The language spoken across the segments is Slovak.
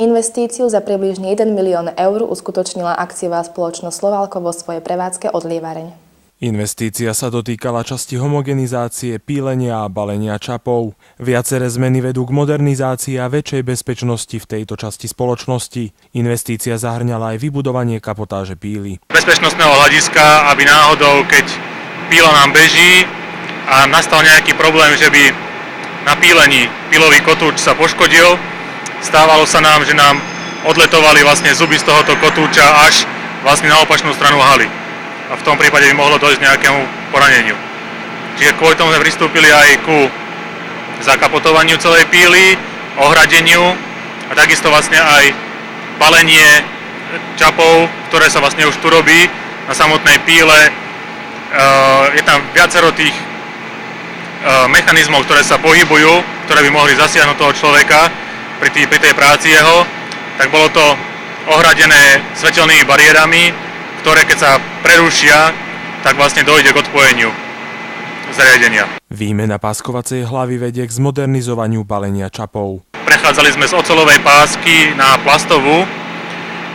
Investíciu za približne 1 milión eur uskutočnila akciová spoločnosť Slovalko vo svojej prevádzke odlievareň. Investícia sa dotýkala časti homogenizácie, pílenia a balenia čapov. Viaceré zmeny vedú k modernizácii a väčšej bezpečnosti v tejto časti spoločnosti. Investícia zahŕňala aj vybudovanie kapotáže píly. Bezpečnostného hľadiska, aby náhodou, keď píla nám beží a nastal nejaký problém, že by na pílení pílový kotúč sa poškodil, stávalo sa nám, že nám odletovali vlastne zuby z tohoto kotúča až vlastne na opačnú stranu haly. A v tom prípade by mohlo dojsť k nejakému poraneniu. Čiže kvôli tomu sme pristúpili aj ku zakapotovaniu celej píly, ohradeniu a takisto vlastne aj balenie čapov, ktoré sa vlastne už tu robí na samotnej píle. Je tam viacero tých mechanizmov, ktoré sa pohybujú, ktoré by mohli zasiahnuť toho človeka pri tej práci jeho. Tak bolo to ohradené svetelnými bariérami, ktoré keď sa prerušia, tak vlastne dojde k odpojeniu zariadenia. Výmena páskovacej hlavy vedie k zmodernizovaniu balenia čapov. Prechádzali sme z oceľovej pásky na plastovú,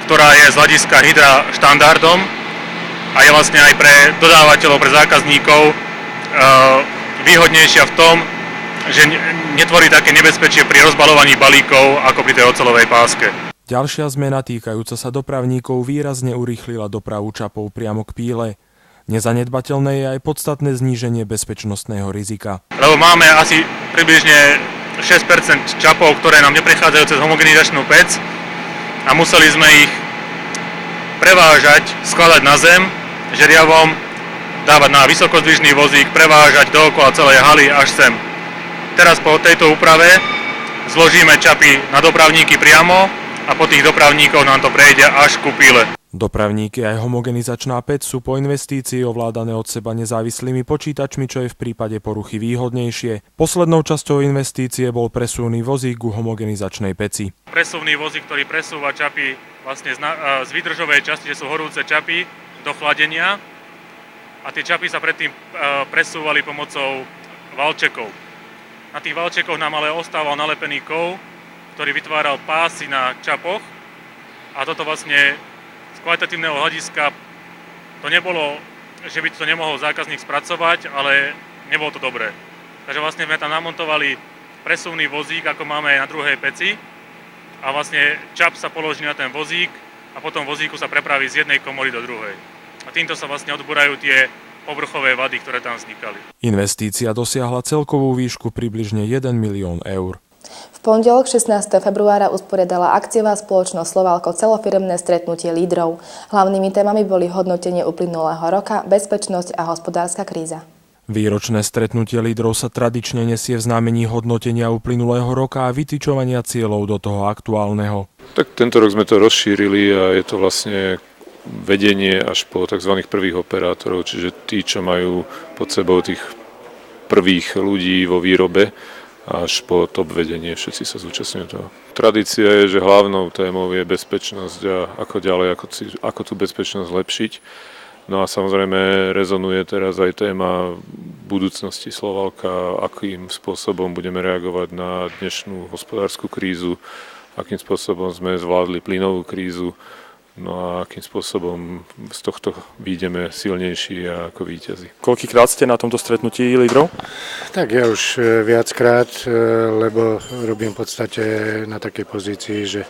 ktorá je z hľadiska hydra štandardom a je vlastne aj pre dodávateľov, pre zákazníkov výhodnejšia v tom, že netvorí také nebezpečie pri rozbaľovaní balíkov ako pri tej oceľovej páske. Ďalšia zmena týkajúca sa dopravníkov výrazne urýchlila dopravu čapov priamo k píle. Nezanedbateľné je aj podstatné zníženie bezpečnostného rizika. Lebo máme asi približne 6% čapov, ktoré nám neprechádzajú cez homogenizačnú pec a museli sme ich prevážať, skladať na zem, žeriavom, dávať na vysokozdvižný vozík, prevážať dookola celej haly až sem. Teraz po tejto úprave zložíme čapy na dopravníky priamo a po tých dopravníkoch nám to prejde až ku píle. Dopravníky aj homogenizačná päť sú po investícii ovládané od seba nezávislými počítačmi, čo je v prípade poruchy výhodnejšie. Poslednou časťou investície bol presúvny vozík ku homogenizačnej peci. Presúvny vozík, ktorý presúva čapy vlastne z výdržovej časti, že sú horúce čapy, do chladenia a tie čapy sa predtým presúvali pomocou valčekov. Na tých valčekoch nám ale ostával nalepený kov, ktorý vytváral pásy na čapoch a toto vlastne z kvalitatívneho hľadiska to nebolo, že by to nemohol zákazník spracovať, ale nebolo to dobré. Takže vlastne sme tam namontovali presuvný vozík, ako máme aj na druhej peci a vlastne čap sa položí na ten vozík a potom vozíku sa prepraví z jednej komory do druhej. A týmto sa vlastne odbúrajú tie povrchové vady, ktoré tam vznikali. Investícia dosiahla celkovú výšku približne 1 milión eur. V pondelok 16. februára usporiadala akciová spoločnosť Slovalko celofiremné stretnutie lídrov. Hlavnými témami boli hodnotenie uplynulého roka, bezpečnosť a hospodárska kríza. Výročné stretnutie lídrov sa tradične nesie v znamení hodnotenia uplynulého roka a vytyčovania cieľov do toho aktuálneho. Tak tento rok sme to rozšírili a je to vlastne vedenie až po tzv. Prvých operátorov, čiže tí, čo majú pod sebou tých prvých ľudí vo výrobe, až po top vedenie, všetci sa zúčastňujú toho. Tradícia je, že hlavnou témou je bezpečnosť a ako ďalej, ako tú bezpečnosť zlepšiť. No a samozrejme rezonuje teraz aj téma budúcnosti Slovalka, akým spôsobom budeme reagovať na dnešnú hospodársku krízu, akým spôsobom sme zvládli plynovú krízu, no a akým spôsobom z tohto výjdeme silnejší a ako víťazi. Koľkýkrát ste na tomto stretnutí lídrov? Tak ja už viackrát, lebo robím v podstate na takej pozícii, že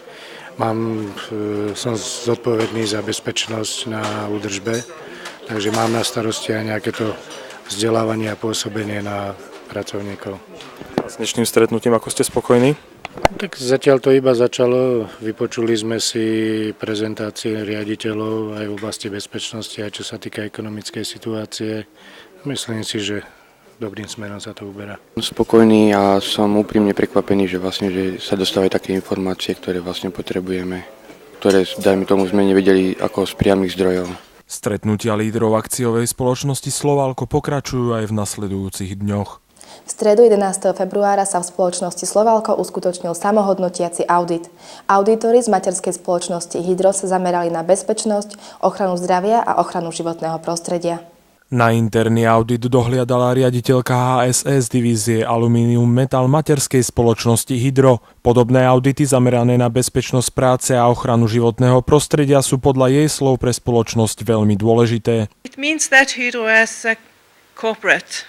som zodpovedný za bezpečnosť na údržbe, takže mám na starosti aj nejaké to vzdelávanie a pôsobenie na pracovníkov. A s dnešným stretnutím, ako ste spokojní? Tak zatiaľ to iba začalo, vypočuli sme si prezentácie riaditeľov aj v oblasti bezpečnosti, aj čo sa týka ekonomickej situácie. Myslím si, že dobrým smerom sa to uberá. Spokojný a som úprimne prekvapený, že sa dostávajú také informácie, ktoré vlastne potrebujeme, ktoré, dajme tomu, sme nevedeli ako z priamych zdrojov. Stretnutia lídrov akciovej spoločnosti Slovalko pokračujú aj v nasledujúcich dňoch. V stredu 11. februára sa v spoločnosti Slovalko uskutočnil samohodnotiaci audit. Audítori z materskej spoločnosti Hydro sa zamerali na bezpečnosť, ochranu zdravia a ochranu životného prostredia. Na interný audit dohliadala riaditeľka HSS divízie Aluminium Metal materskej spoločnosti Hydro. Podobné audity zamerané na bezpečnosť práce a ochranu životného prostredia sú podľa jej slov pre spoločnosť veľmi dôležité. It means that Hydro as a corporate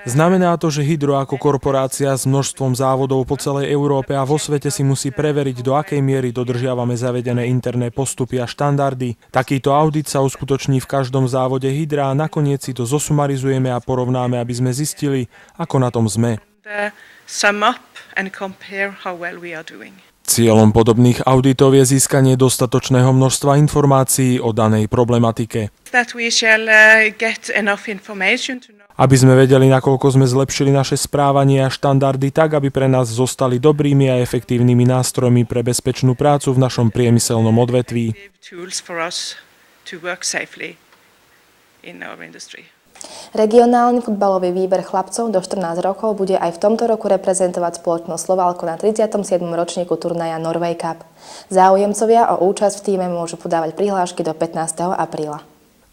Znamená to, že Hydro ako korporácia s množstvom závodov po celej Európe a vo svete si musí preveriť, do akej miery dodržiavame zavedené interné postupy a štandardy. Takýto audit sa uskutoční v každom závode Hydra a nakoniec si to zosumarizujeme a porovnáme, aby sme zistili, ako na tom sme. sum up and compare how well we are doing. Cieľom podobných auditov je získanie dostatočného množstva informácií o danej problematike. That we shall get enough information to know Aby sme vedeli, nakoľko sme zlepšili naše správanie a štandardy tak, aby pre nás zostali dobrými a efektívnymi nástrojmi pre bezpečnú prácu v našom priemyselnom odvetví. tools for us to work safely in our industry. Regionálny futbalový výber chlapcov do 14 rokov bude aj v tomto roku reprezentovať spoločnosť Slovalko na 37. ročníku turnaja Norway Cup. Záujemcovia o účasť v tíme môžu podávať prihlášky do 15. apríla.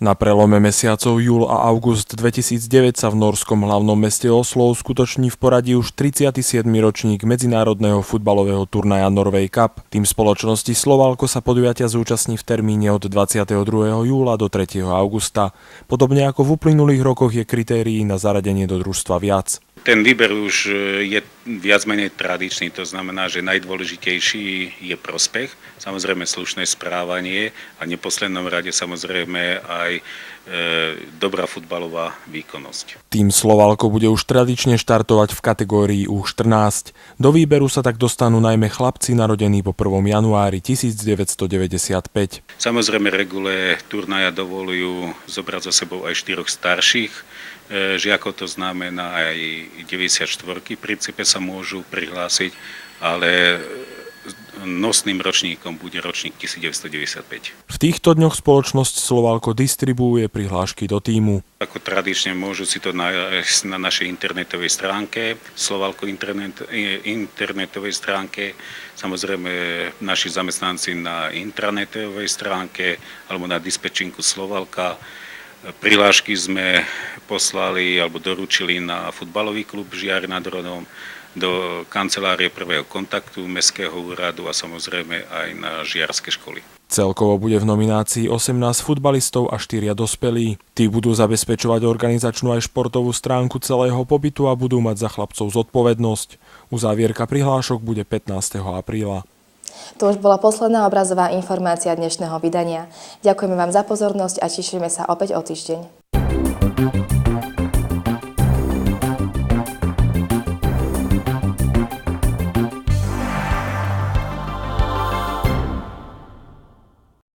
Na prelome mesiacov júl a august 2009 sa v norskom hlavnom meste Oslo uskutoční v poradí už 37. ročník medzinárodného futbalového turnaja Norway Cup. Tým spoločnosti Slovalko sa podujatia zúčastní v termíne od 22. júla do 3. augusta. Podobne ako v uplynulých rokoch je kritérií na zaradenie do družstva viac. Ten výber už je viac menej tradičný, to znamená, že najdôležitejší je prospech, samozrejme slušné správanie a v neposlednom rade samozrejme aj dobrá futbalová výkonnosť. Tým Slovalko bude už tradične štartovať v kategórii U14. Do výberu sa tak dostanú najmä chlapci narodení po 1. januári 1995. Samozrejme regule turnaja dovolujú zobrať so sebou aj 4 starších žiakov, to znamená aj 94, v princípe sa môžu prihlásiť, ale nosným ročníkom bude ročník 1995. V týchto dňoch spoločnosť Slovalko distribuuje prihlášky do tímu. Ako tradične môžu si to nájsť na našej internetovej stránke, Slovalko internetovej stránke, samozrejme naši zamestnanci na intranetovej stránke alebo na dispečinku Slovalka. Prihlášky sme poslali alebo doručili na futbalový klub Žiar nad Hronom, do kancelárie prvého kontaktu Mestského úradu a samozrejme aj na žiarske školy. Celkovo bude v nominácii 18 futbalistov a 4 dospelí. Tí budú zabezpečovať organizačnú aj športovú stránku celého pobytu a budú mať za chlapcov zodpovednosť. Uzávierka prihlášok bude 15. apríla. To už bola posledná obrazová informácia dnešného vydania. Ďakujeme vám za pozornosť a tešíme sa opäť o týždeň.